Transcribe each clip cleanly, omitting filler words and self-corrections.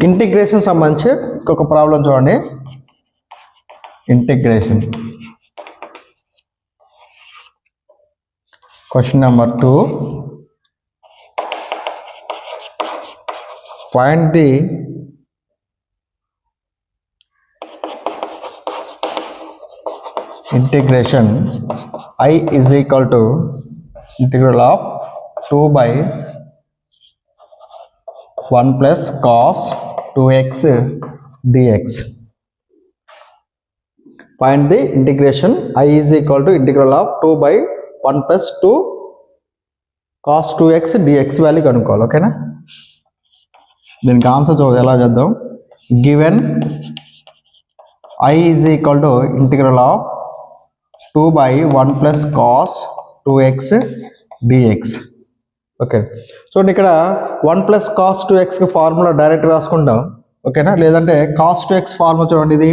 Integration సంబంధించి ఇంకొక problem చూడండి. Integration question number 2. Find the integration I is equal to integral of 2 by 1 plus cos 2x dx. Find the integration I is equal to integral of 2 by 1 plus 2 cos 2x dx value కనుక్కోవాలి. ఓకేనా? దీనికి answer చూడండి ఎలా చేద్దాం. Given I is equal to integral of 2 by 1 plus cos 2x dx. Okay, చూడండి ఇక్కడ 1 plus cos 2x formula direct రాసుకుంటాం. ఓకేనా? లేదంటే cos 2x ఫార్ములా చూడండి. ఇది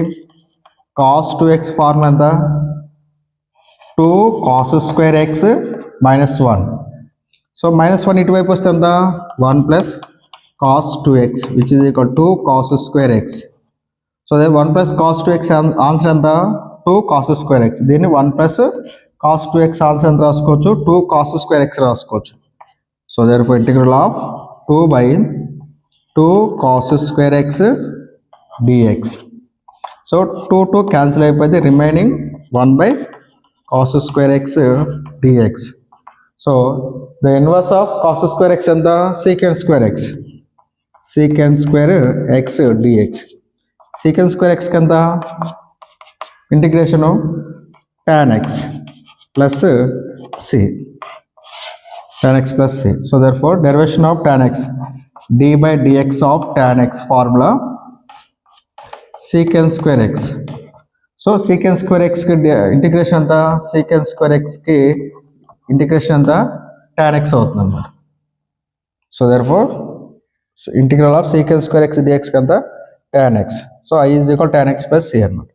cos 2x ఫార్ములా ఎంత? 2 cos square x minus 1. So minus 1 ఇటువైపు వస్తే ఎంత? 1 plus cos 2x which is equal to cos square x. So అదే 1 plus cos 2x ఆన్సర్ ఎంత? 2 cos square x. దీన్ని 1 plus cos 2x ఆన్సర్ ఎంత రాసుకోవచ్చు? 2 cos square x రాసుకోవచ్చు. So therefore integral of 2 by 2 cos square x dx. So 2 cancel అయిపోయింది. Remaining 1 by cos square x dx. So the inverse of cos square x ఎంత? secant square x. secant square x dx. secant square x ఎంత? Integration tan x plus c. tan x plus c. So therefore derivation of tan x d by dx of tan x formula secant square x. So secant square x కి integration ఎంత? secant square x కి integration ఎంత? tan x అవుతుంది అన్నమాట. So therefore integral of secant square x dx ఎంత? tan x. So I is equal tan x plus c అన్నమాట.